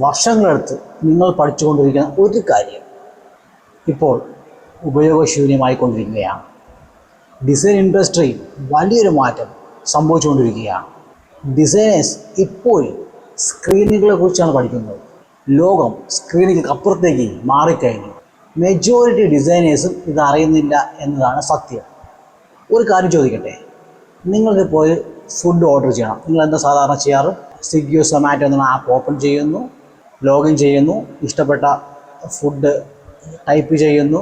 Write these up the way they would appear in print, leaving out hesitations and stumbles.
വർഷങ്ങളെടുത്ത് നിങ്ങൾ പഠിച്ചുകൊണ്ടിരിക്കുന്ന ഒരു കാര്യം ഇപ്പോൾ ഉപയോഗശൂന്യമായിക്കൊണ്ടിരിക്കുകയാണ്. ഡിസൈൻ ഇൻഡസ്ട്രി വലിയൊരു മാറ്റം സംഭവിച്ചുകൊണ്ടിരിക്കുകയാണ്. ഡിസൈനേഴ്സ് ഇപ്പോഴും സ്ക്രീനുകളെ കുറിച്ചാണ് പഠിക്കുന്നത്. ലോകം സ്ക്രീനുകൾക്ക് അപ്പുറത്തേക്ക് മാറിക്കഴിഞ്ഞു. മെജോറിറ്റി ഡിസൈനേഴ്സും ഇത് അറിയുന്നില്ല എന്നതാണ് സത്യം. ഒരു കാര്യം ചോദിക്കട്ടെ, നിങ്ങൾക്ക് പോയി ഫുഡ് ഓർഡർ ചെയ്യണം. നിങ്ങൾ എന്താ സാധാരണ ചെയ്യാറ്? സ്വിഗ്ഗിയോ സൊമാറ്റോ എന്ന ആപ്പ് ഓപ്പൺ ചെയ്യുന്നു, ലോഗിൻ ചെയ്യുന്നു, ഇഷ്ടപ്പെട്ട ഫുഡ് ടൈപ്പ് ചെയ്യുന്നു,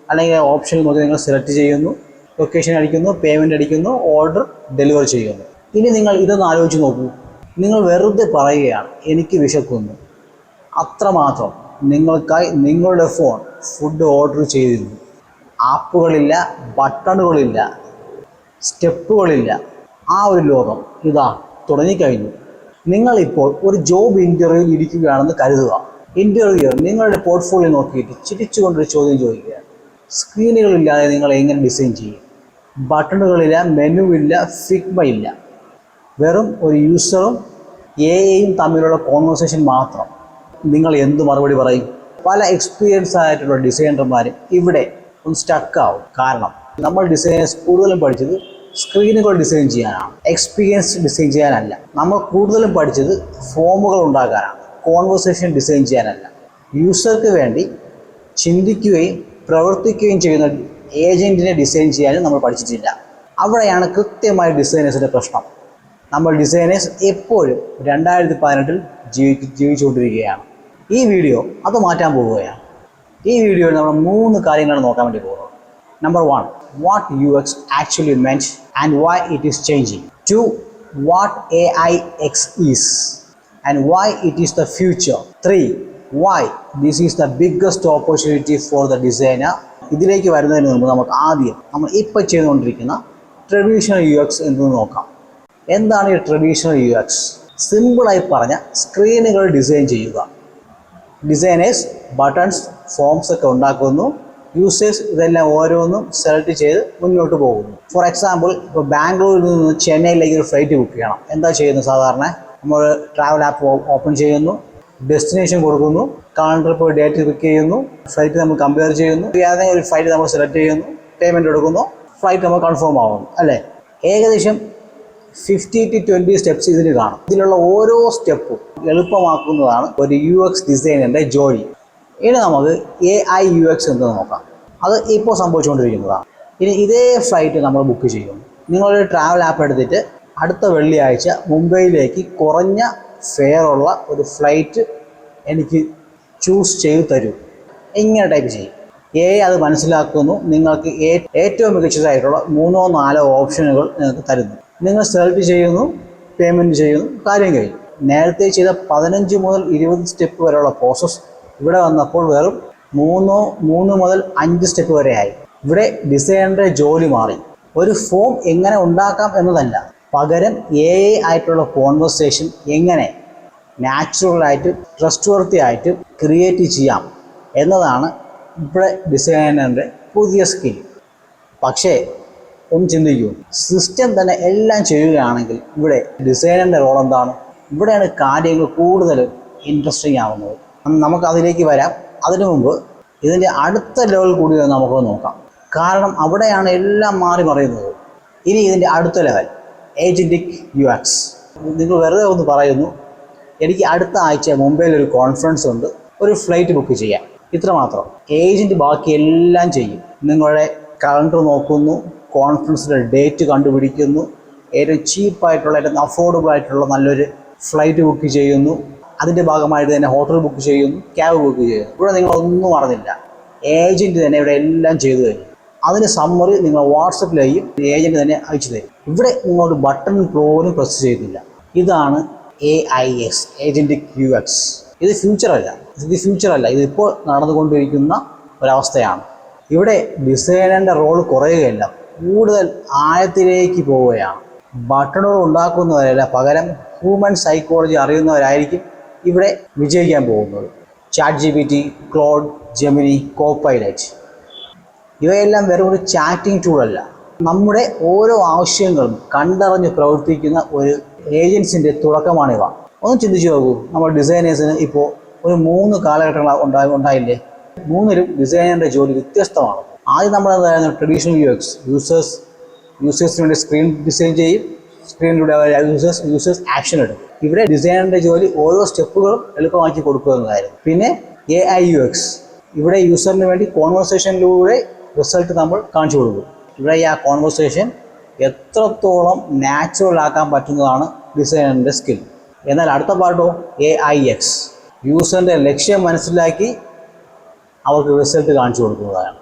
അല്ലെങ്കിൽ ഓപ്ഷൻ നോക്കി നിങ്ങൾ സെലക്ട് ചെയ്യുന്നു, ലൊക്കേഷൻ അടിക്കുന്നു, പേയ്മെൻറ്റ് അടിക്കുന്നു, ഓർഡർ ഡെലിവർ ചെയ്യുന്നു. ഇനി നിങ്ങൾ ഇതൊന്ന് ആലോചിച്ച് നോക്കൂ. നിങ്ങൾ വെറുതെ പറയുകയാണ് എനിക്ക് വിശക്കുന്നു. അത്രമാത്രം നിങ്ങൾക്കായി നിങ്ങളുടെ ഫോൺ ഫുഡ് ഓർഡർ ചെയ്തിരുന്നു. ആപ്പുകളില്ല, ബട്ടണുകളില്ല, സ്റ്റെപ്പുകളില്ല. ആ ഒരു ലോകം ഇതാ തുടങ്ങിക്കഴിഞ്ഞു. നിങ്ങളിപ്പോൾ ഒരു ജോബ് ഇൻ്റർവ്യൂവിൽ ഇരിക്കുകയാണെന്ന് കരുതുക. ഇൻ്റർവ്യൂവർ നിങ്ങളുടെ പോർട്ട്ഫോളിയോ നോക്കിയിട്ട് ചിരിച്ചുകൊണ്ടൊരു ചോദ്യം ചോദിക്കുകയാണ്. സ്ക്രീനുകളില്ലാതെ നിങ്ങൾ എങ്ങനെ ഡിസൈൻ ചെയ്യും? ബട്ടണുകളില്ല, മെനുവില്ല, ഫിഗ്മ ഇല്ല. വെറും ഒരു യൂസറും എഐയും തമ്മിലുള്ള കോൺവെർസേഷൻ മാത്രം. നിങ്ങൾ എന്ത് മറുപടി പറയും? പല എക്സ്പീരിയൻസ് ആയിട്ടുള്ള ഡിസൈനർമാരും ഇവിടെ ഒന്ന് സ്റ്റക്കാവും. കാരണം നമ്മൾ ഡിസൈനേഴ്സ് കൂടുതലും പഠിച്ചത് സ്ക്രീനുകൾ ഡിസൈൻ ചെയ്യാനാണ്, എക്സ്പീരിയൻസ് ഡിസൈൻ ചെയ്യാനല്ല. നമ്മൾ കൂടുതലും പഠിച്ചത് ഫോമുകൾ ഉണ്ടാക്കാനാണ്, കോൺവെർസേഷൻ ഡിസൈൻ ചെയ്യാനല്ല. യൂസർക്ക് വേണ്ടി ചിന്തിക്കുകയും പ്രവർത്തിക്കുകയും ചെയ്യുന്ന ഏജൻറ്റിനെ ഡിസൈൻ ചെയ്യാനും നമ്മൾ പഠിച്ചിട്ടില്ല. അവിടെയാണ് കൃത്യമായ ഡിസൈനേഴ്സിൻ്റെ പ്രശ്നം. നമ്മൾ ഡിസൈനേഴ്സ് എപ്പോഴും 2018 ജീവിച്ചുകൊണ്ടിരിക്കുകയാണ്. ഈ വീഡിയോ അത് മാറ്റാൻ പോവുകയാണ്. ഈ വീഡിയോയിൽ നമ്മൾ 3 കാര്യങ്ങളാണ് നോക്കാൻ വേണ്ടി പോകുന്നത്. Number 1, what UX actually meant and why it is changing. 2, what AIX is and why it is the future. 3, why this is the biggest opportunity for the designer. ഇതിലേക്ക് വരുന്നതിന് മുമ്പ് നമുക്ക് ആദ്യം നമ്മൾ ഇപ്പോൾ ചെയ്തുകൊണ്ടിരിക്കുന്ന ട്രഡീഷണൽ UX എന്ന് നോക്കാം. എന്താണ് ഈ ട്രഡീഷണൽ UX? സിമ്പിളായി പറഞ്ഞ സ്ക്രീനുകൾ ഡിസൈൻ ചെയ്യുക. ഡിസൈനേഴ്സ് ബട്ടൺസ്, ഫോംസ് ഒക്കെ ഉണ്ടാക്കുന്നു. യൂസേഴ്സ് ഇതെല്ലാം ഓരോന്നും സെലക്ട് ചെയ്ത് മുന്നോട്ട് പോകുന്നു. ഫോർ എക്സാമ്പിൾ, ഇപ്പോൾ ബാംഗ്ലൂരിൽ നിന്ന് ചെന്നൈയിലേക്ക് ഒരു ഫ്ലൈറ്റ് ബുക്ക് ചെയ്യണം. എന്താ ചെയ്യുന്നത്? സാധാരണ നമ്മൾ ട്രാവൽ ആപ്പ് ഓപ്പൺ ചെയ്യുന്നു, ഡെസ്റ്റിനേഷൻ കൊടുക്കുന്നു, കാലണ്ടറിൽ പോയി ഡേറ്റ് ക്ലിക്ക് ചെയ്യുന്നു, ഫ്ലൈറ്റ് നമ്മൾ കമ്പയർ ചെയ്യുന്നു, ഏതെങ്കിലും ഒരു ഫ്ലൈറ്റ് നമ്മൾ സെലക്ട് ചെയ്യുന്നു, പേയ്മെൻറ്റ് എടുക്കുന്നു, ഫ്ലൈറ്റ് നമ്മൾ കൺഫേം ആവുന്നു അല്ലേ? ഏകദേശം 50 to 20 സ്റ്റെപ്സ് ഇതിന് കാണും. ഇതിലുള്ള ഓരോ സ്റ്റെപ്പും എളുപ്പമാക്കുന്നതാണ് ഒരു UX ഡിസൈനറിൻ്റെ ജോലി. ഇനി നമുക്ക് AIUX എന്ന് നോക്കാം. അത് ഇപ്പോൾ സംഭവിച്ചുകൊണ്ടിരിക്കുന്നതാണ്. ഇനി ഇതേ ഫ്ലൈറ്റ് നമ്മൾ ബുക്ക് ചെയ്യും. നിങ്ങളൊരു ട്രാവൽ ആപ്പ് എടുത്തിട്ട് അടുത്ത വെള്ളിയാഴ്ച മുംബൈയിലേക്ക് കുറഞ്ഞ ഫെയറുള്ള ഒരു ഫ്ലൈറ്റ് എനിക്ക് ചൂസ് ചെയ്ത് തരൂ. ഇങ്ങനെ ടൈപ്പ് ചെയ്യും. അത് മനസ്സിലാക്കുന്നു. നിങ്ങൾക്ക് ഏറ്റവും മികച്ചതായിട്ടുള്ള 3-4 ഓപ്ഷനുകൾ നിങ്ങൾക്ക് തരുന്നു. നിങ്ങൾ സെലക്ട് ചെയ്യുന്നു, പേയ്മെൻറ്റ് ചെയ്യുന്നു, കാര്യം കഴിയും. നേരത്തെ ചെയ്ത 15 മുതൽ 20 സ്റ്റെപ്പ് വരെയുള്ള പ്രോസസ്സ് ഇവിടെ വന്നപ്പോൾ വെറും 3 മുതൽ 5 സ്റ്റെപ്പ് വരെ ആയി. ഇവിടെ ഡിസൈനറുടെ ജോലി മാറി. ഒരു ഫോം എങ്ങനെ ഉണ്ടാക്കാം എന്നതല്ല, പകരം AI ആയിട്ടുള്ള കോൺവെർസേഷൻ എങ്ങനെ നാച്ചുറലായിട്ട് ട്രസ്റ്റ്വർത്തി ആയിട്ട് ക്രിയേറ്റ് ചെയ്യാം എന്നതാണ് ഇവിടെ ഡിസൈനറിൻ്റെ പുതിയ സ്കിൽ. പക്ഷേ ഒന്ന് ചിന്തിക്കൂ, സിസ്റ്റം തന്നെ എല്ലാം ചെയ്യുകയാണെങ്കിൽ ഇവിടെ ഡിസൈനറിൻ്റെ റോൾ എന്താണ്? ഇവിടെയാണ് കാര്യങ്ങൾ കൂടുതൽ ഇൻട്രസ്റ്റിംഗ് ആവുന്നത്. നമുക്ക് അതിലേക്ക് വരാം. അതിനു മുമ്പ് ഇതിൻ്റെ അടുത്ത ലെവൽ കൂടി നമുക്ക് നോക്കാം. കാരണം അവിടെയാണ് എല്ലാം മാറി മറിയുന്നത്. ഇനി ഇതിൻ്റെ അടുത്ത ലെവൽ ഏജൻറ്റിക് UX. നിങ്ങൾ വെറുതെ ഒന്ന് പറയുന്നു, എനിക്ക് അടുത്ത ആഴ്ച മുംബൈയിൽ ഒരു കോൺഫറൻസ് ഉണ്ട്, ഒരു ഫ്ലൈറ്റ് ബുക്ക് ചെയ്യാം, ഇത്രമാത്രം. ഏജൻറ്റ് ബാക്കി എല്ലാം ചെയ്യും. നിങ്ങളുടെ കലണ്ടർ നോക്കുന്നു, കോൺഫറൻസിൻ്റെ ഡേറ്റ് കണ്ടുപിടിക്കുന്നു, ഏറ്റവും ചീപ്പായിട്ടുള്ള ഏറ്റവും അഫോർഡബിൾ ആയിട്ടുള്ള നല്ലൊരു ഫ്ലൈറ്റ് ബുക്ക് ചെയ്യുന്നു, അതിൻ്റെ ഭാഗമായിട്ട് തന്നെ ഹോട്ടൽ ബുക്ക് ചെയ്യുന്നു, ക്യാബ് ബുക്ക് ചെയ്യുന്നു. ഇവിടെ നിങ്ങളൊന്നും അറിഞ്ഞില്ല, ഏജൻറ്റ് തന്നെ ഇവിടെ എല്ലാം ചെയ്തു കഴിഞ്ഞു. അതിന് സമ്മറി നിങ്ങൾ വാട്സപ്പിലേക്കും ഏജൻറ്റ് തന്നെ അയച്ചു തരും. ഇവിടെ നിങ്ങളൊരു ബട്ടൺ പോലും പ്രസ് ചെയ്തില്ല. ഇതാണ് AIX, ഏജൻറ്റിക് UX. ഇത് ഫ്യൂച്ചറല്ല, ഇതിപ്പോൾ നടന്നുകൊണ്ടിരിക്കുന്ന ഒരവസ്ഥയാണ്. ഇവിടെ ഡിസൈനറിൻ്റെ റോൾ കുറയുകയല്ല, കൂടുതൽ ആഴത്തിലേക്ക് പോവുകയാണ്. ബട്ടണുകൾ ഉണ്ടാക്കുന്നവരല്ല, പകരം ഹ്യൂമൻ സൈക്കോളജി അറിയുന്നവരായിരിക്കും ഇവിടെ വിജയിക്കാൻ പോകുന്നത്. ChatGPT, ക്ലോഡ്, ജെമിനി, കോപ്പൈലറ്റ് ഇവയെല്ലാം വെറും ഒരു ചാറ്റിംഗ് ടൂളല്ല, നമ്മുടെ ഓരോ ആവശ്യങ്ങളും കണ്ടറിഞ്ഞ് പ്രവർത്തിക്കുന്ന ഒരു ഏജൻസിൻ്റെ തുടക്കമാണിവ. ഒന്ന് ചിന്തിച്ചു നോക്കൂ, നമ്മൾ ഡിസൈനേഴ്സിന് ഇപ്പോൾ ഒരു 3 കാലഘട്ടങ്ങൾ ഉണ്ടായില്ലേ? മൂന്നിലും ഡിസൈനറിൻ്റെ ജോലി വ്യത്യസ്തമാണ്. ആദ്യം നമ്മൾ എന്തായിരുന്നു, ട്രഡീഷണൽ യൂസേഴ്സിന് വേണ്ടി സ്ക്രീൻ ഡിസൈൻ ചെയ്യും, സ്ക്രീനിലൂടെ യൂസേഴ്സ് ആക്ഷൻ എടുക്കും. ഇവിടെ ഡിസൈനറിൻ്റെ ജോലി ഓരോ സ്റ്റെപ്പുകളും എളുപ്പമാക്കി കൊടുക്കുക എന്നതായിരുന്നു. പിന്നെ AI/UX, ഇവിടെ യൂസറിന് വേണ്ടി കോൺവെർസേഷനിലൂടെ റിസൾട്ട് നമ്മൾ കാണിച്ചു കൊടുക്കും. ഇവിടെ ആ കോൺവെർസേഷൻ എത്രത്തോളം നാച്ചുറൽ ആക്കാൻ പറ്റുന്നതാണ് ഡിസൈനറിൻ്റെ സ്കിൽ. എന്നാൽ അടുത്ത പാർട്ടോ AI/X, യൂസറിൻ്റെ ലക്ഷ്യം മനസ്സിലാക്കി അവർക്ക് റിസൾട്ട് കാണിച്ചു കൊടുക്കുന്നതാണ്.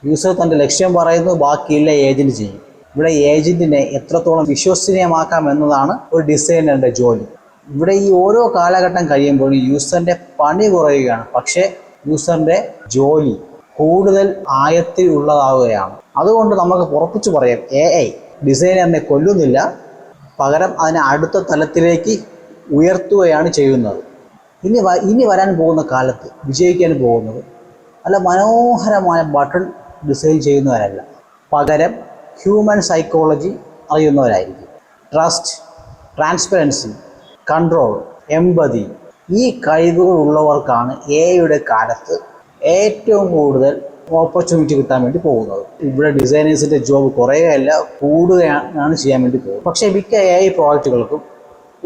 യൂസർ തൻ്റെ ലക്ഷ്യം പറയുന്നു, ബാക്കിയില്ല ഏജൻറ്റ് ചെയ്യും. ഇവിടെ ഏജൻറ്റിനെ എത്രത്തോളം വിശ്വസനീയമാക്കാം എന്നതാണ് ഒരു ഡിസൈനറിൻ്റെ ജോലി. ഇവിടെ ഈ ഓരോ കാലഘട്ടം കഴിയുമ്പോൾ യൂസറിൻ്റെ പണി കുറയുകയാണ്, പക്ഷേ യൂസറിൻ്റെ ജോലി കൂടുതൽ ആയത്തിലുള്ളതാവുകയാണ്. അതുകൊണ്ട് നമുക്ക് ഉറപ്പിച്ചു പറയാം, AI ഡിസൈനറിനെ കൊല്ലുന്നില്ല, പകരം അതിനെ അടുത്ത തലത്തിലേക്ക് ഉയർത്തുകയാണ് ചെയ്യുന്നത്. ഇനി വരാൻ പോകുന്ന കാലത്ത് വിജയിക്കാൻ പോകുന്നത് നല്ല മനോഹരമായ ബട്ടൺ ഡിസൈൻ ചെയ്യുന്നവരല്ല, പകരം ഹ്യൂമൻ സൈക്കോളജി അറിയുന്നവരായിരിക്കും. ട്രസ്റ്റ്, ട്രാൻസ്പെറൻസി, കൺട്രോൾ, എമ്പതി, ഈ കഴിവുകൾ ഉള്ളവർക്കാണ് AI കാലത്ത് ഏറ്റവും കൂടുതൽ ഓപ്പർച്യൂണിറ്റി കിട്ടാൻ വേണ്ടി പോകുന്നത്. ഇവിടെ ഡിസൈനേഴ്സിൻ്റെ ജോബ് കുറയുകയല്ല, കൂടുകയാണ് ചെയ്യാൻ വേണ്ടി പോകുന്നത്. പക്ഷേ മിക്ക AI പ്രോജക്റ്റുകൾക്കും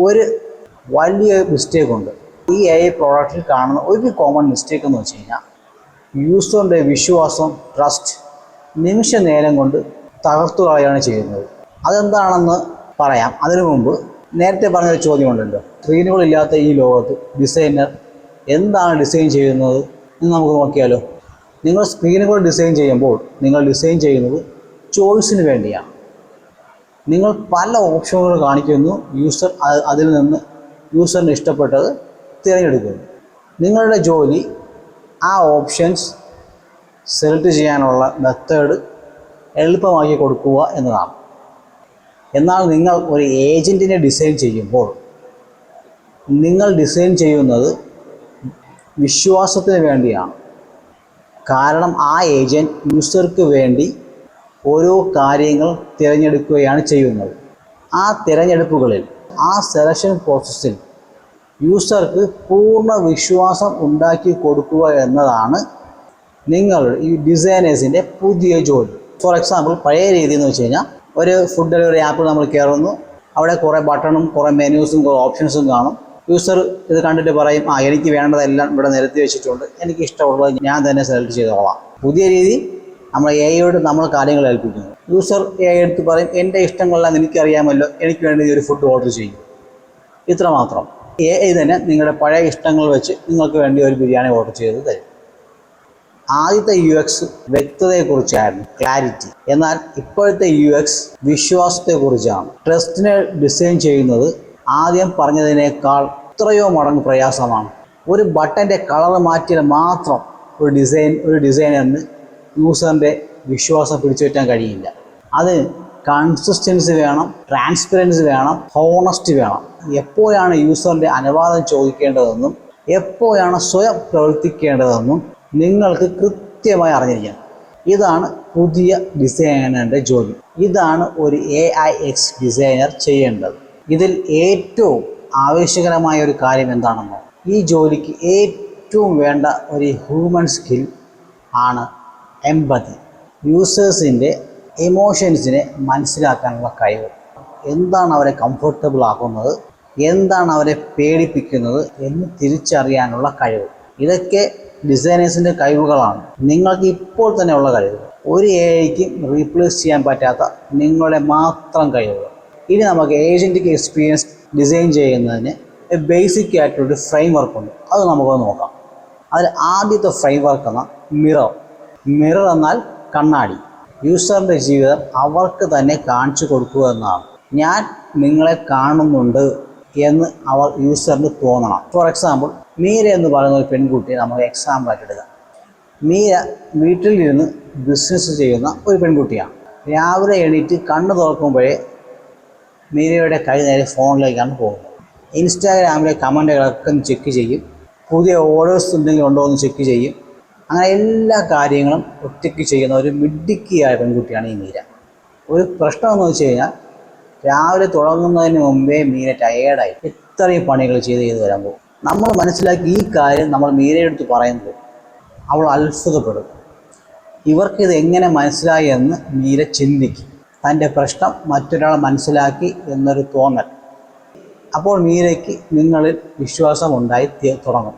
ഒരു വലിയ മിസ്റ്റേക്ക് ഉണ്ട്. ഈ AI പ്രോഡക്റ്റിൽ കാണുന്ന ഒരു കോമൺ മിസ്റ്റേക്ക് എന്ന് വെച്ച് കഴിഞ്ഞാൽ, യൂസറിൻ്റെ വിശ്വാസം, ട്രസ്റ്റ് നിമിഷ നേരം കൊണ്ട് തകർത്തു കളയാണ് ചെയ്യുന്നത്. അതെന്താണെന്ന് പറയാം. അതിനു മുമ്പ് നേരത്തെ പറഞ്ഞൊരു ചോദ്യമുണ്ടല്ലോ, സ്ക്രീനുകളില്ലാത്ത ഈ ലോകത്ത് ഡിസൈനർ എന്താണ് ഡിസൈൻ ചെയ്യുന്നത് എന്ന് നമുക്ക് നോക്കിയാലോ. നിങ്ങൾ സ്ക്രീനുകൾ ഡിസൈൻ ചെയ്യുമ്പോൾ നിങ്ങൾ ഡിസൈൻ ചെയ്യുന്നത് ചോയ്സിന് വേണ്ടിയാണ്. നിങ്ങൾ പല ഓപ്ഷനുകൾ കാണിക്കുന്നു, യൂസർ അതിൽ നിന്ന് യൂസറിന് ഇഷ്ടപ്പെട്ടത് തിരഞ്ഞെടുക്കുന്നു. നിങ്ങളുടെ ജോലി ആ ഓപ്ഷൻസ് സെലക്ട് ചെയ്യാനുള്ള മെത്തേഡ് എളുപ്പമാക്കി കൊടുക്കുക എന്നതാണ്. എന്നാൽ നിങ്ങൾ ഒരു ഏജൻറ്റിനെ ഡിസൈൻ ചെയ്യുമ്പോൾ നിങ്ങൾ ഡിസൈൻ ചെയ്യുന്നത് വിശ്വാസത്തിന് വേണ്ടിയാണ്. കാരണം ആ ഏജൻറ്റ് യൂസർക്ക് വേണ്ടി ഓരോ കാര്യങ്ങൾ തിരഞ്ഞെടുക്കുകയാണ് ചെയ്യുന്നത്. ആ തിരഞ്ഞെടുപ്പുകളിൽ, ആ സെലക്ഷൻ പ്രോസസ്സിൽ യൂസർക്ക് പൂർണ്ണ വിശ്വാസം ഉണ്ടാക്കി കൊടുക്കുക എന്നതാണ് നിങ്ങൾ ഈ ഡിസൈനേഴ്സിൻ്റെ പുതിയ ജോലി. ഫോർ എക്സാമ്പിൾ, പഴയ രീതി എന്ന് വെച്ച് കഴിഞ്ഞാൽ, ഒരു ഫുഡ് ഡെലിവറി ആപ്പിൽ നമ്മൾ കയറുന്നു, അവിടെ കുറേ ബട്ടണും കുറേ മെനൂസും കുറേ ഓപ്ഷൻസും കാണും. യൂസർ ഇത് കണ്ടിട്ട് പറയും, എനിക്ക് വേണ്ടതെല്ലാം ഇവിടെ നിരത്തി വെച്ചിട്ടുണ്ട്, എനിക്ക് ഇഷ്ടമുള്ളത് ഞാൻ തന്നെ സെലക്ട് ചെയ്തോളാം. പുതിയ രീതി, നമ്മൾ AI നമ്മൾ കാര്യങ്ങൾ ഏൽപ്പിക്കുന്നു. യൂസർ AI എടുത്ത് പറയും, എൻ്റെ ഇഷ്ടങ്ങളെല്ലാം എനിക്കറിയാമല്ലോ, എനിക്ക് വേണ്ടി ഒരു ഫുഡ് ഓർഡർ ചെയ്യും. ഇത്രമാത്രം. AI തന്നെ നിങ്ങളുടെ പഴയ ഇഷ്ടങ്ങൾ വെച്ച് നിങ്ങൾക്ക് വേണ്ടി ഒരു ബിരിയാണി ഓർഡർ ചെയ്ത് തരും. ആദ്യത്തെ UX വ്യക്തതയെക്കുറിച്ചായിരുന്നു, ക്ലാരിറ്റി. എന്നാൽ ഇപ്പോഴത്തെ UX വിശ്വാസത്തെക്കുറിച്ചാണ്. ട്രസ്റ്റിനെ ഡിസൈൻ ചെയ്യുന്നത് ആദ്യം പറഞ്ഞതിനേക്കാൾ എത്രയോ മടങ്ങ് പ്രയാസമാണ്. ഒരു ബട്ടൻ്റെ കളർ മാറ്റിയാൽ മാത്രം ഒരു ഡിസൈനറിന് യൂസറിൻ്റെ വിശ്വാസം പിടിച്ചുപറ്റാൻ കഴിയില്ല. അത് കൺസിസ്റ്റൻസി വേണം, ട്രാൻസ്പെറൻസി വേണം, ഹോണസ്റ്റി വേണം. എപ്പോഴാണ് യൂസറിൻ്റെ അനുവാദം ചോദിക്കേണ്ടതെന്നും എപ്പോഴാണ് സ്വയം പ്രവർത്തിക്കേണ്ടതെന്നും നിങ്ങൾക്ക് കൃത്യമായി അറിഞ്ഞിരിക്കണം. ഇതാണ് പുതിയ ഡിസൈനറിൻ്റെ ജോലി. ഇതാണ് ഒരു AI/X ഡിസൈനർ ചെയ്യേണ്ടത്. ഇതിൽ ഏറ്റവും ആവശ്യകരമായ ഒരു കാര്യം എന്താണെന്നോ, ഈ ജോലിക്ക് ഏറ്റവും വേണ്ട ഒരു ഹ്യൂമൻ സ്കിൽ ആണ് എമ്പതി. യൂസേഴ്സിൻ്റെ ഇമോഷൻസിനെ മനസ്സിലാക്കാനുള്ള കഴിവ്. എന്താണ് അവരെ കംഫർട്ടബിൾ ആക്കുന്നത്, എന്താണ് അവരെ പേടിപ്പിക്കുന്നത് എന്ന് തിരിച്ചറിയാനുള്ള കഴിവ്. ഇതൊക്കെ ഡിസൈനേഴ്സിൻ്റെ കഴിവുകളാണ്. നിങ്ങൾക്ക് ഇപ്പോൾ തന്നെ ഉള്ള കഴിവ്, ഒരു AIക്കും റീപ്ലേസ് ചെയ്യാൻ പറ്റാത്ത നിങ്ങളുടെ മാത്രം കഴിവുകൾ. ഇനി നമുക്ക് ഏജൻറ്റിക് എക്സ്പീരിയൻസ് ഡിസൈൻ ചെയ്യുന്നതിന് ബേസിക് ആയിട്ടൊരു ഫ്രെയിം വർക്ക് ഉണ്ട്. അത് നമുക്കൊന്ന് നോക്കാം. അതിൽ ആദ്യത്തെ ഫ്രെയിം വർക്ക് എന്നാൽ മിറർ എന്നാൽ കണ്ണാടി. യൂസറിൻ്റെ ജീവിതം അവർക്ക് തന്നെ കാണിച്ചു കൊടുക്കുക എന്നാണ്. ഞാൻ നിങ്ങളെ കാണുന്നുണ്ട് എന്ന് അവർ യൂസറിന് തോന്നണം. ഫോർ എക്സാമ്പിൾ, മീര എന്ന് പറയുന്ന ഒരു പെൺകുട്ടിയെ നമുക്ക് എക്സാമ്പിളായിട്ട് എടുക്കാം. മീര വീട്ടിലിരുന്ന് ബിസിനസ് ചെയ്യുന്ന ഒരു പെൺകുട്ടിയാണ്. രാവിലെ എണീറ്റ് കണ്ണ് തുറക്കുമ്പോഴേ മീരയുടെ കൈ നേരെ ഫോണിലേക്കാണ് പോകുന്നത്. ഇൻസ്റ്റാഗ്രാമിലെ കമൻറ്റുകളൊക്കെ ചെക്ക് ചെയ്യും, പുതിയ ഓർഡേഴ്സ് എന്തെങ്കിലും ഉണ്ടോ എന്ന് ചെക്ക് ചെയ്യും. അങ്ങനെ എല്ലാ കാര്യങ്ങളും ഒറ്റയ്ക്ക് ചെയ്യുന്ന ഒരു മിടുക്കിയായ പെൺകുട്ടിയാണ് ഈ മീര. ഒരു പ്രശ്നമെന്ന് വെച്ച് കഴിഞ്ഞാൽ, രാവിലെ തുടങ്ങുന്നതിന് മുമ്പേ മീര ടയേർഡായി. ഇത്രയും പണികൾ ചെയ്ത് വരുമ്പോൾ നമ്മൾ മനസ്സിലാക്കി ഈ കാര്യം നമ്മൾ മീരയെടുത്ത് പറയുമ്പോൾ അവൾ അത്ഭുതപ്പെടും. ഇവർക്കിത് എങ്ങനെ മനസ്സിലായി എന്ന് മീര ചിന്തിക്കും. തൻ്റെ പ്രശ്നം മറ്റൊരാൾ മനസ്സിലാക്കി എന്നൊരു തോന്നൽ. അപ്പോൾ മീരയ്ക്ക് നിങ്ങളിൽ വിശ്വാസം ഉണ്ടായി തുടങ്ങും.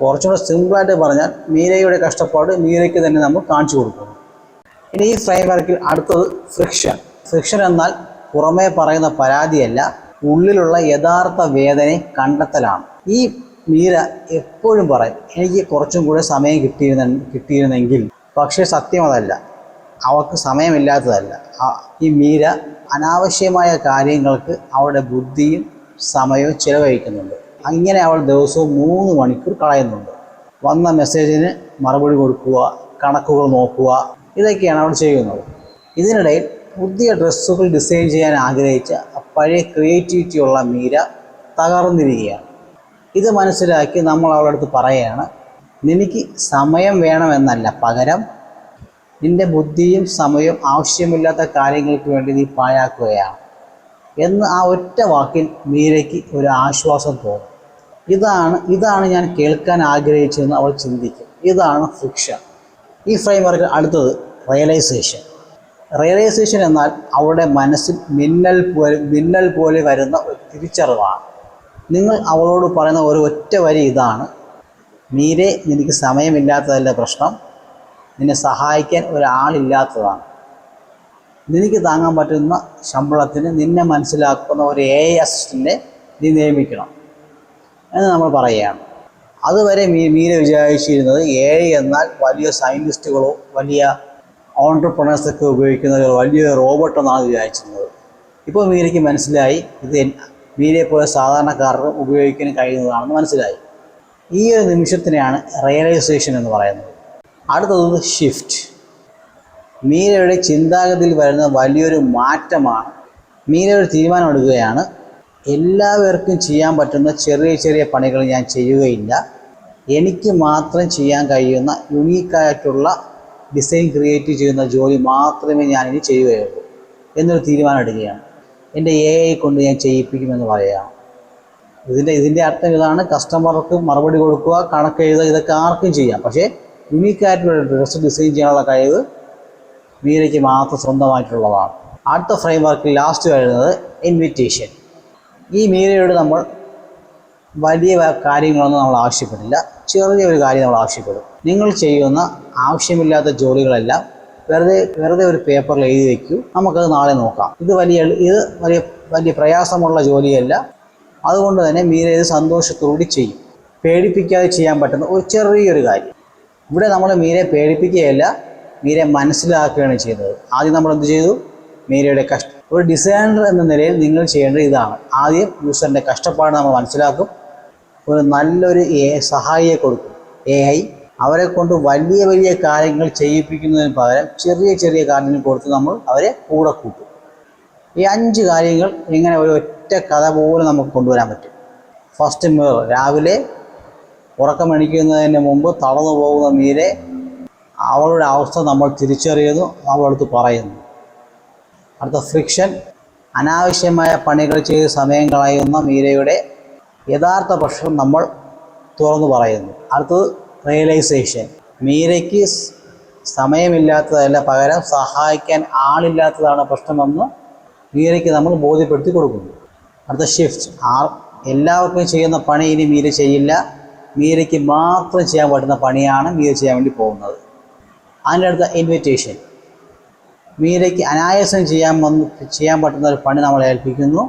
കുറച്ചുകൂടെ സിമ്പിളായിട്ട് പറഞ്ഞാൽ മീരയുടെ കഷ്ടപ്പാട് മീരയ്ക്ക് തന്നെ നമ്മൾ കാണിച്ചു കൊടുക്കുന്നു. ഇനി ഈ ഫ്രെയിംവർക്കിൽ അടുത്തത് ഫ്രിക്ഷൻ. ഫ്രിക്ഷൻ എന്നാൽ പുറമേ പറയുന്ന പരാതിയല്ല, ഉള്ളിലുള്ള യഥാർത്ഥ വേദനയെ കണ്ടെത്തലാണ്. ഈ മീര എപ്പോഴും പറയും, എനിക്ക് കുറച്ചും കൂടെ സമയം കിട്ടിയിരുന്നെങ്കിൽ. പക്ഷേ സത്യം അതല്ല, അവൾക്ക് സമയമില്ലാത്തതല്ല. ഈ മീര അനാവശ്യമായ കാര്യങ്ങൾക്ക് അവളുടെ ബുദ്ധിയും സമയവും ചിലവഴിക്കുന്നുണ്ട്. അങ്ങനെ അവൾ ദിവസവും 3 മണിക്കൂർ കളയുന്നുണ്ട്. വന്ന മെസ്സേജിന് മറുപടി കൊടുക്കുക, കണക്കുകൾ നോക്കുക, ഇതൊക്കെയാണ് അവൾ ചെയ്യുന്നത്. ഇതിനിടയിൽ പുതിയ ഡ്രസ്സുകൾ ഡിസൈൻ ചെയ്യാൻ ആഗ്രഹിച്ച പഴയ ക്രിയേറ്റിവിറ്റി ഉള്ള മീര തകർന്നിരിക്കുകയാണ്. ഇത് മനസ്സിലാക്കി നമ്മൾ അവളുടെ അടുത്ത് പറയുകയാണ്, നിനക്ക് സമയം വേണമെന്നല്ല, പകരം നിൻ്റെ ബുദ്ധിയും സമയവും ആവശ്യമില്ലാത്ത കാര്യങ്ങൾക്ക് വേണ്ടി നീ പാഴാക്കുകയാണ് എന്ന് ആ ഒറ്റ വാക്കിൽ മീരയ്ക്ക് ഒരു ആശ്വാസം തോന്നും. ഇതാണ് ഞാൻ കേൾക്കാൻ ആഗ്രഹിച്ചതെന്ന് അവൾ ചിന്തിക്കും. ഇതാണ് ഫ്രിക്ഷൻ. ഈ ഫ്രെയിംവർക്കിൽ അടുത്തത് റിയലൈസേഷൻ. റിയലൈസേഷൻ എന്നാൽ അവളുടെ മനസ്സിൽ മിന്നൽ പോലെ വരുന്ന ഒരു തിരിച്ചറിവാണ്. നിങ്ങൾ അവളോട് പറയുന്ന ഒരു ഒറ്റ വരി ഇതാണ്, മീരെ, നിനക്ക് സമയമില്ലാത്തതല്ല പ്രശ്നം, നിന്നെ സഹായിക്കാൻ ഒരാളില്ലാത്തതാണ്. നിനക്ക് താങ്ങാൻ പറ്റുന്ന ശമ്പളത്തിന് നിന്നെ മനസ്സിലാക്കുന്ന ഒരു AI അസിസ്റ്റൻറ്റിനെ നീ നിയമിക്കണം എന്ന് നമ്മൾ പറയുകയാണ്. അതുവരെ മീര വിചാരിച്ചിരുന്നത് AI എന്നാൽ വലിയ സയൻറ്റിസ്റ്റുകളോ വലിയ ഓൺട്രപ്രണേഴ്സൊക്കെ ഉപയോഗിക്കുന്ന ഒരു വലിയ റോബോട്ടെന്നാണ് വിചാരിച്ചിരുന്നത്. ഇപ്പോൾ മീരയ്ക്ക് മനസ്സിലായി, ഇത് മീരയെ പോലെ സാധാരണക്കാർക്ക് ഉപയോഗിക്കാൻ കഴിയുന്നതാണെന്ന് മനസ്സിലായി. ഈ ഒരു നിമിഷത്തിനെയാണ് റിയലൈസേഷൻ എന്ന് പറയുന്നത്. അടുത്തത് ഷിഫ്റ്റ്. മീരയുടെ ചിന്താഗതിയിൽ വരുന്ന വലിയൊരു മാറ്റമാണ്. മീര ഒരു തീരുമാനമെടുക്കുകയാണ്, എല്ലാവർക്കും ചെയ്യാൻ പറ്റുന്ന ചെറിയ ചെറിയ പണികൾ ഞാൻ ചെയ്യുകയില്ല, എനിക്ക് മാത്രം ചെയ്യാൻ കഴിയുന്ന യുണീക്കായിട്ടുള്ള ഡിസൈൻ ക്രിയേറ്റ് ചെയ്യുന്ന ജോലി മാത്രമേ ഞാനിനി ചെയ്യുകയുള്ളൂ എന്നൊരു തീരുമാനം എടുക്കുകയാണ്. എൻ്റെ AI കൊണ്ട് ഞാൻ ചെയ്യിപ്പിക്കുമെന്ന് പറയുകയാണ്. ഇതിൻ്റെ അർത്ഥം ഇതാണ്, കസ്റ്റമർക്ക് മറുപടി കൊടുക്കുക, കണക്ക് എഴുതുക, ഇതൊക്കെ ആർക്കും ചെയ്യാം. പക്ഷേ യുണീക്കായിട്ടുള്ള ഡ്രസ്സ് ഡിസൈൻ ചെയ്യാനുള്ള കഴിവ് മീരയ്ക്ക് മാത്രം സ്വന്തമായിട്ടുള്ളതാണ്. അടുത്ത ഫ്രെയിംവർക്കിൽ ലാസ്റ്റ് വരുന്നത് ഇൻവിറ്റേഷൻ. ഈ മീരയോട് നമ്മൾ വലിയ കാര്യങ്ങളൊന്നും നമ്മൾ ആവശ്യപ്പെടില്ല, ചെറിയൊരു കാര്യം നമ്മൾ ആവശ്യപ്പെടും. നിങ്ങൾ ചെയ്യുന്ന ആവശ്യമില്ലാത്ത ജോലികളെല്ലാം വെറുതെ ഒരു പേപ്പറിൽ എഴുതി വയ്ക്കൂ, നമുക്കത് നാളെ നോക്കാം. ഇത് വലിയ പ്രയാസമുള്ള ജോലിയല്ല. അതുകൊണ്ട് തന്നെ മീര ഇത് സന്തോഷത്തോടെ ചെയ്യും. പേടിപ്പിക്കാതെ ചെയ്യാൻ പറ്റുന്ന ഒരു ചെറിയൊരു കാര്യം. ഇവിടെ നമ്മൾ മീരയെ പേടിപ്പിക്കുകയല്ല, മീരയെ മനസ്സിലാക്കുകയാണ് ചെയ്യുന്നത്. ആദ്യം നമ്മൾ എന്ത് ചെയ്തു? മീരയുടെ ഒരു ഡിസൈനർ എന്ന നിലയിൽ നിങ്ങൾ ചെയ്യേണ്ടത് ഇതാണ്. ആദ്യം യൂസറിൻ്റെ കഷ്ടപ്പാട് നമ്മൾ മനസ്സിലാക്കും, ഒരു നല്ലൊരു സഹായിയെ കൊടുക്കും. AI അവരെ കൊണ്ട് വലിയ വലിയ കാര്യങ്ങൾ ചെയ്യിപ്പിക്കുന്നതിന് പകരം ചെറിയ ചെറിയ കാര്യങ്ങൾ കൊടുത്ത് നമ്മൾ അവരെ കൂടെ കൂട്ടും. ഈ 5 കാര്യങ്ങൾ ഇങ്ങനെ ഒരു ഒറ്റ കഥ പോലെ നമുക്ക് കൊണ്ടുവരാൻ പറ്റും. First mirror. രാവിലെ ഉറക്കമെണിക്കുന്നതിന് മുമ്പ് തളർന്നു പോകുന്ന മീരെ അവളുടെ അവസ്ഥ നമ്മൾ തിരിച്ചറിയുന്നു, അവളടുത്ത് പറയുന്നു. അടുത്ത ഫ്രിക്ഷൻ. അനാവശ്യമായ പണികൾ ചെയ്ത് സമയം കളയുന്ന മീരയുടെ യഥാർത്ഥ പ്രശ്നം നമ്മൾ തുറന്നു പറയുന്നു. അടുത്തത് റിയലൈസേഷൻ. മീരയ്ക്ക് സമയമില്ലാത്തതല്ല, പകരം സഹായിക്കാൻ ആളില്ലാത്തതാണ് പ്രശ്നമെന്ന് മീരയ്ക്ക് നമ്മൾ ബോധ്യപ്പെടുത്തി കൊടുക്കുന്നു. അടുത്ത ഷിഫ്റ്റ്. എല്ലാവർക്കും ചെയ്യുന്ന പണി ഇനി മീര ചെയ്യില്ല, മീരയ്ക്ക് മാത്രം ചെയ്യാൻ പറ്റുന്ന പണിയാണ് മീര ചെയ്യാൻ വേണ്ടി പോകുന്നത്. അതിൻ്റെ അടുത്ത ഇൻവിറ്റേഷൻ. മീരയ്ക്ക് അനായാസം ചെയ്യാൻ പറ്റുന്ന ഒരു പണി നമ്മൾ ഏൽപ്പിക്കുന്നു.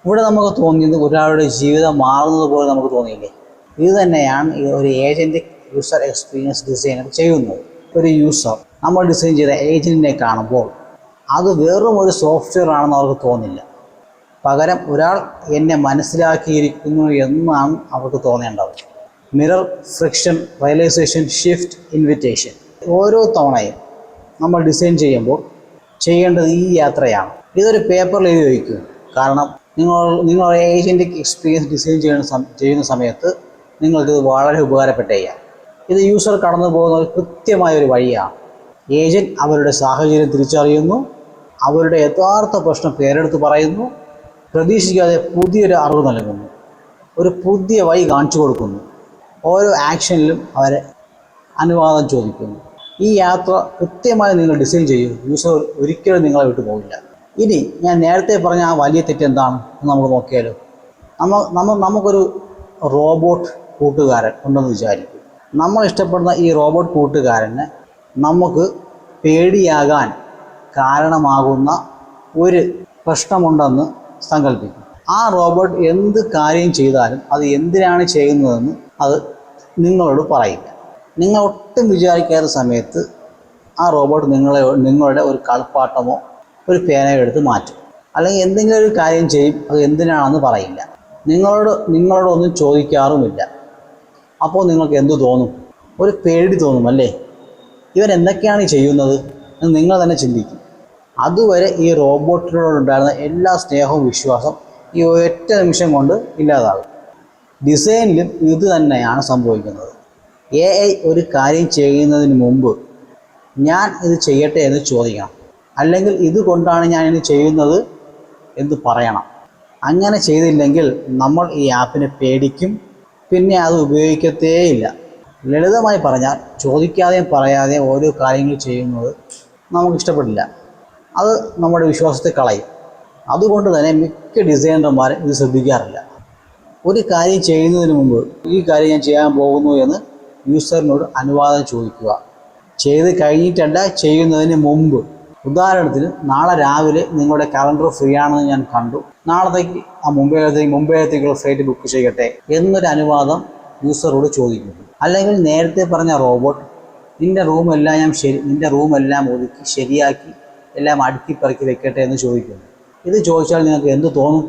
ഇവിടെ നമുക്ക് തോന്നിയത് ഒരാളുടെ ജീവിതം മാറുന്നത് പോലെ നമുക്ക് തോന്നിയില്ലേ? ഇത് തന്നെയാണ് ഒരു ഏജൻറ് യൂസർ എക്സ്പീരിയൻസ് ഡിസൈനർ ചെയ്യുന്നത്. ഒരു യൂസർ നമ്മൾ ഡിസൈൻ ചെയ്ത ഏജൻറ്റിനെ കാണുമ്പോൾ അത് വെറും ഒരു സോഫ്റ്റ്വെയർ ആണെന്ന് അവർക്ക് തോന്നില്ല, പകരം ഒരാൾ എന്നെ മനസ്സിലാക്കിയിരിക്കുന്നു എന്നാണ് അവർക്ക് തോന്നേണ്ടത്. Mirror, friction, realisation, shift, invitation. ഓരോ തവണയും നമ്മൾ ഡിസൈൻ ചെയ്യുമ്പോൾ ചെയ്യേണ്ടത് ഈ യാത്രയാണ്. ഇതൊരു പേപ്പറിൽ എഴുതി വയ്ക്കുക. കാരണം നിങ്ങൾ ഏജൻറ്റിക് എക്സ്പീരിയൻസ് ഡിസൈൻ ചെയ്യുന്ന സമയത്ത് നിങ്ങൾക്കിത് വളരെ ഉപകാരപ്പെട്ടേക്കാം. ഇത് യൂസർ കടന്നു പോകുന്ന ഒരു കൃത്യമായൊരു വഴിയാണ്. ഏജൻറ്റ് അവരുടെ സാഹചര്യം തിരിച്ചറിയുന്നു, അവരുടെ യഥാർത്ഥ പ്രശ്നം പേരെടുത്ത് പറയുന്നു, പ്രതീക്ഷിക്കാതെ പുതിയൊരു അറിവ് നൽകുന്നു, ഒരു പുതിയ വഴി കാണിച്ചു കൊടുക്കുന്നു. ഓരോ ആക്ഷനിലും അവരെ അനുവാദം ചോദിക്കുന്നു. ഈ യാത്ര കൃത്യമായി നിങ്ങൾ ഡിസൈൻ ചെയ്യും. യൂസർ ഒരിക്കലും നിങ്ങളെ വിട്ടു പോകില്ല. ഇനി ഞാൻ നേരത്തെ പറഞ്ഞ ആ വലിയ തെറ്റ് എന്താണ് എന്ന് നമുക്ക് നോക്കിയാലോ. നമുക്കൊരു റോബോട്ട് കൂട്ടുകാരൻ ഉണ്ടെന്ന് വിചാരിക്കും. നമ്മൾ ഇഷ്ടപ്പെടുന്ന ഈ റോബോട്ട് കൂട്ടുകാരന് നമുക്ക് പേടിയാകാൻ കാരണമാകുന്ന ഒരു പ്രശ്നമുണ്ടെന്ന് സങ്കല്പിക്കും. ആ റോബോട്ട് എന്ത് കാര്യം ചെയ്താലും അത് എന്തിനാണ് ചെയ്യുന്നതെന്ന് അത് നിങ്ങളോട് പറയില്ല. നിങ്ങൾ ഒട്ടും വിചാരിക്കാത്ത സമയത്ത് ആ റോബോട്ട് നിങ്ങളുടെ ഒരു കളിപ്പാട്ടമോ ഒരു പേനയോ എടുത്ത് മാറ്റും, അല്ലെങ്കിൽ എന്തെങ്കിലും ഒരു കാര്യം ചെയ്യും. അത് എന്തിനാണെന്ന് പറയില്ല. നിങ്ങളോടൊന്നും ചോദിക്കാറുമില്ല. അപ്പോൾ നിങ്ങൾക്ക് എന്തു തോന്നും? ഒരു പേടി തോന്നും അല്ലേ? ഇവൻ എന്തൊക്കെയാണ് ചെയ്യുന്നത് എന്ന് നിങ്ങൾ തന്നെ ചിന്തിക്കും. അതുവരെ ഈ റോബോട്ടിനോടുണ്ടായിരുന്ന എല്ലാ സ്നേഹവും വിശ്വാസം ഈ ഒറ്റ നിമിഷം കൊണ്ട് ഇല്ലാതാകും. ഡിസൈനിലും ഇത് തന്നെയാണ് സംഭവിക്കുന്നത്. AI ഒരു കാര്യം ചെയ്യുന്നതിന് മുമ്പ് ഞാൻ ഇത് ചെയ്യട്ടെ എന്ന് ചോദിക്കണം, അല്ലെങ്കിൽ ഇതുകൊണ്ടാണ് ഞാൻ ഇത് ചെയ്യുന്നത് എന്ന് പറയണം. അങ്ങനെ ചെയ്തില്ലെങ്കിൽ നമ്മൾ ഈ ആപ്പിനെ പേടിക്കും, പിന്നെ അത് ഉപയോഗിക്കത്തേയില്ല. ലളിതമായി പറഞ്ഞാൽ ചോദിക്കാതെയും പറയാതെയും ഓരോ കാര്യങ്ങൾ ചെയ്യുന്നത് നമുക്കിഷ്ടപ്പെടില്ല. അത് നമ്മുടെ വിശ്വാസത്തെ കളയും. അതുകൊണ്ട് തന്നെ മിക്ക ഡിസൈനർമാരും ഇത് ശ്രദ്ധിക്കാറില്ല. ഒരു കാര്യം ചെയ്യുന്നതിന് മുമ്പ് ഈ കാര്യം ഞാൻ ചെയ്യാൻ പോകുന്നു എന്ന് യൂസറിനോട് അനുവാദം ചോദിക്കുക. ചെയ്ത് കഴിഞ്ഞിട്ടല്ല, ചെയ്യുന്നതിന് മുമ്പ്. ഉദാഹരണത്തിന്, നാളെ രാവിലെ നിങ്ങളുടെ കലണ്ടർ ഫ്രീ ആണെന്ന് ഞാൻ കണ്ടു, നാളത്തേക്ക് മുംബൈയിലത്തേക്കുള്ള ഫ്ലൈറ്റ് ബുക്ക് ചെയ്യട്ടെ എന്നൊരു അനുവാദം യൂസറോട് ചോദിക്കുന്നു. അല്ലെങ്കിൽ നേരത്തെ പറഞ്ഞ റോബോട്ട് നിൻ്റെ റൂമെല്ലാം ഒതുക്കി ശരിയാക്കി എല്ലാം അടുക്കി പറക്കി വെക്കട്ടെ എന്ന് ചോദിക്കുന്നു. ഇത് ചോദിച്ചാൽ നിങ്ങൾക്ക് എന്ത് തോന്നും?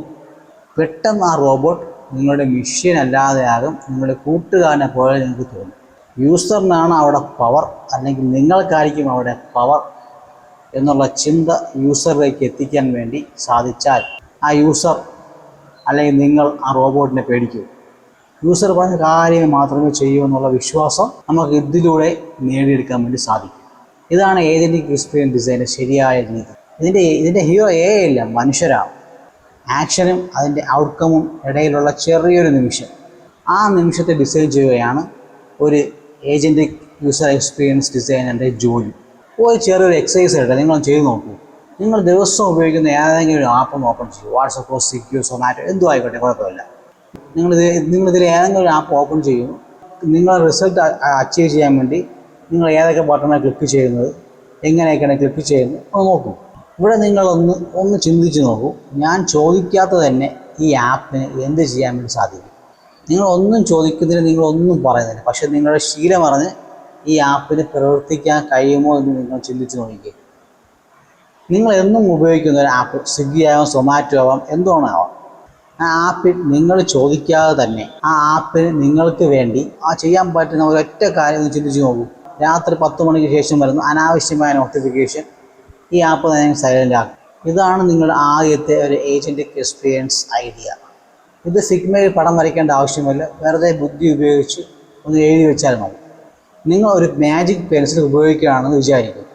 പെട്ടെന്ന് ആ റോബോട്ട് നിങ്ങളുടെ മെഷീൻ അല്ലാതെയാകും, നിങ്ങളുടെ കൂട്ടുകാരനെ പോലെ നിങ്ങൾക്ക് തോന്നും. യൂസറിനാണ് അവിടെ പവർ, അല്ലെങ്കിൽ നിങ്ങൾക്കായിരിക്കും അവിടെ പവർ എന്നുള്ള ചിന്ത യൂസറിലേക്ക് എത്തിക്കാൻ വേണ്ടി സാധിച്ചാൽ ആ യൂസർ അല്ലെങ്കിൽ നിങ്ങൾ ആ റോബോട്ടിനെ പേടിക്കൂ. യൂസർ പറഞ്ഞ കാര്യം മാത്രമേ ചെയ്യൂ എന്നുള്ള വിശ്വാസം നമുക്ക് ഇതിലൂടെ നേടിയെടുക്കാൻ വേണ്ടി സാധിക്കും. ഇതാണ് ഏജന്റിക് എക്സ്പീരിയൻസ് ഡിസൈൻ്റെ ശരിയായ രീതി. ഇതിൻ്റെ ഹീറോ AI അല്ല, മനുഷ്യരാണ്. ആക്ഷനും അതിൻ്റെ ഔട്ട്കമും ഇടയിലുള്ള ചെറിയൊരു നിമിഷം, ആ നിമിഷത്തെ ഡിസൈൻ ചെയ്യുകയാണ് ഒരു ഏജന്റിക് യൂസർ എക്സ്പീരിയൻസ് ഡിസൈനറിൻ്റെ ജോലി. ഒരു ചെറിയൊരു എക്സസൈസ് എടുക്കുക, നിങ്ങൾ ചെയ്ത് നോക്കൂ. നിങ്ങൾ ദിവസവും ഉപയോഗിക്കുന്ന ഏതെങ്കിലും ഒരു ആപ്പ് ഓപ്പൺ ചെയ്യും. വാട്സപ്പോ, സ്വിഗ്ഗിയോ, സൊമാറ്റോ എന്തും ആയിക്കോട്ടെ, കുഴപ്പമില്ല. നിങ്ങളിതിൽ ഏതെങ്കിലും ഒരു ആപ്പ് ഓപ്പൺ ചെയ്യുന്നു. നിങ്ങളുടെ റിസൾട്ട് അച്ചീവ് ചെയ്യാൻ വേണ്ടി നിങ്ങൾ ഏതൊക്കെ ബട്ടണാണ് ക്ലിക്ക് ചെയ്യുന്നത്, എങ്ങനെയൊക്കെയാണ് ക്ലിക്ക് ചെയ്യുന്നത് ഒന്ന് നോക്കൂ. ഇവിടെ നിങ്ങളൊന്ന് ചിന്തിച്ച് നോക്കൂ. ഞാൻ ചോദിക്കാത്ത തന്നെ ഈ ആപ്പിന് എന്ത് ചെയ്യാൻ വേണ്ടി സാധിക്കും? നിങ്ങളൊന്നും ചോദിക്കുന്നതിന് നിങ്ങളൊന്നും പറയുന്നില്ല, പക്ഷെ നിങ്ങളുടെ ശീലം അറിഞ്ഞ് ഈ ആപ്പിന് പ്രവർത്തിക്കാൻ കഴിയുമോ എന്ന് നിങ്ങൾ ചിന്തിച്ച് നോക്കിക്കേ. നിങ്ങൾ എന്നും ഉപയോഗിക്കുന്ന ഒരു ആപ്പ്, സ്വിഗ്ഗി ആവാം, സൊമാറ്റോ ആവാം, എന്തുകൊണ്ടാവാം, ആ ആപ്പിൽ നിങ്ങൾ ചോദിക്കാതെ തന്നെ ആ ആപ്പിന് നിങ്ങൾക്ക് വേണ്ടി ചെയ്യാൻ പറ്റുന്ന ഒരൊറ്റ കാര്യം ഒന്ന് ചിന്തിച്ച് നോക്കൂ. രാത്രി 10 മണിക്ക് ശേഷം വരുന്ന അനാവശ്യമായ നോട്ടിഫിക്കേഷൻ ഈ ആപ്പ് തന്നെ സൈലൻ്റ് ആക്കും. ഇതാണ് നിങ്ങളുടെ ആദ്യത്തെ ഒരു ഏജന്റിക് എക്സ്പീരിയൻസ് ഐഡിയ. ഇത് ഫിഗ്മയിൽ പടം വരയ്ക്കേണ്ട ആവശ്യമില്ല, വെറുതെ ബുദ്ധി ഉപയോഗിച്ച് ഒന്ന് എഴുതി വെച്ചാൽ മതി. നിങ്ങൾ ഒരു മാജിക് പെൻസിൽ ഉപയോഗിക്കുകയാണെന്ന് വിചാരിക്കും.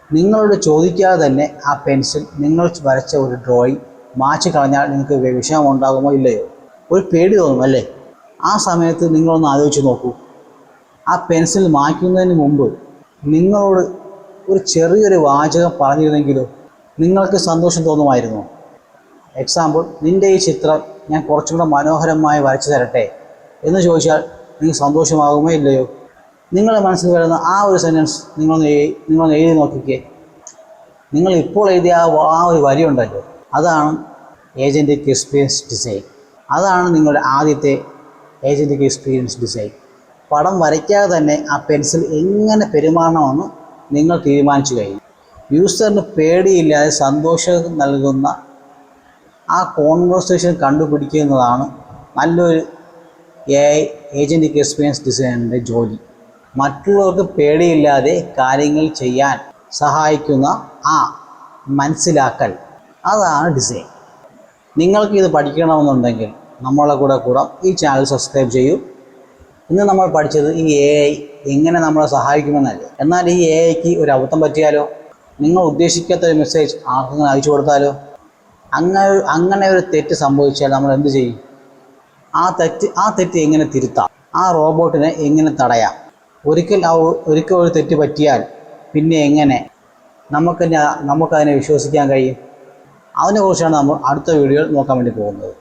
നിങ്ങളോട് ചോദിക്കാതെ തന്നെ ആ പെൻസിൽ നിങ്ങൾ വരച്ച ഒരു ഡ്രോയിങ് മാച്ച് കളഞ്ഞാൽ നിങ്ങൾക്ക് വിഷമം ഉണ്ടാകുമോ ഇല്ലയോ? ഒരു പേടി തോന്നും അല്ലേ? ആ സമയത്ത് നിങ്ങളൊന്ന് ആലോചിച്ച് നോക്കൂ. ആ പെൻസിൽ മായ്ക്കുന്നതിന് മുമ്പ് നിങ്ങളോട് ഒരു ചെറിയൊരു വാചകം പറഞ്ഞിരുന്നെങ്കിലോ നിങ്ങൾക്ക് സന്തോഷം തോന്നുമായിരുന്നു. എക്സാമ്പിൾ, നിൻ്റെ ഈ ചിത്രം ഞാൻ കുറച്ചും കൂടെ മനോഹരമായി വരച്ചു തരട്ടെ എന്ന് ചോദിച്ചാൽ നിങ്ങൾക്ക് സന്തോഷമാകുമോ ഇല്ലയോ? നിങ്ങളുടെ മനസ്സിൽ വരുന്ന ആ ഒരു സെൻറ്റൻസ് നിങ്ങളൊന്ന് എഴുതി നോക്കിക്കേ. നിങ്ങൾ ഇപ്പോൾ എഴുതിയ ആ ഒരു വരിയുണ്ടല്ലോ, അതാണ് ഏജന്റിക് എക്സ്പീരിയൻസ് ഡിസൈൻ. അതാണ് നിങ്ങളുടെ ആദ്യത്തെ ഏജന്റിക് എക്സ്പീരിയൻസ് ഡിസൈൻ. പടം വരയ്ക്കാതെ തന്നെ ആ പെൻസിൽ എങ്ങനെ പെരുമാറണമെന്ന് നിങ്ങൾ തീരുമാനിച്ചു കഴിഞ്ഞു. യൂസറിന് പേടിയില്ലാതെ സന്തോഷം നൽകുന്ന ആ കോൺവെർസേഷൻ കണ്ടുപിടിക്കുന്നതാണ് നല്ലൊരു ഏജന്റിക് എക്സ്പീരിയൻസ് ഡിസൈനറിൻ്റെ ജോലി. മറ്റുള്ളവർക്ക് പേടിയില്ലാതെ കാര്യങ്ങൾ ചെയ്യാൻ സഹായിക്കുന്ന ആ മനസ്സിലാക്കൽ, അതാണ് ഡിസൈൻ. നിങ്ങൾക്ക് ഇത് പഠിക്കണമെന്നുണ്ടെങ്കിൽ നമ്മളെ കൂടെ ഈ ചാനൽ സബ്സ്ക്രൈബ് ചെയ്യൂ. ഇന്ന് നമ്മൾ പഠിച്ചത് ഈ AI എങ്ങനെ നമ്മളെ സഹായിക്കുമെന്നല്ലേ. എന്നാൽ ഈ AIക്ക് ഒരു അബദ്ധം പറ്റിയാലോ? നിങ്ങൾ ഉദ്ദേശിക്കാത്ത ഒരു മെസ്സേജ് ആർക്കെങ്കിലും അയച്ചു കൊടുത്താലോ? അങ്ങനെ ഒരു തെറ്റ് സംഭവിച്ചാൽ നമ്മൾ എന്ത് ചെയ്യും? ആ തെറ്റ് എങ്ങനെ തിരുത്താം? ആ റോബോട്ടിനെ എങ്ങനെ തടയാം? ഒരിക്കൽ ഒരു തെറ്റ് പറ്റിയാൽ പിന്നെ എങ്ങനെ നമുക്കതിനെ വിശ്വസിക്കാൻ കഴിയും? അതിനെക്കുറിച്ചാണ് നമ്മൾ അടുത്ത വീഡിയോയിൽ നോക്കാൻ വേണ്ടി പോകുന്നത്.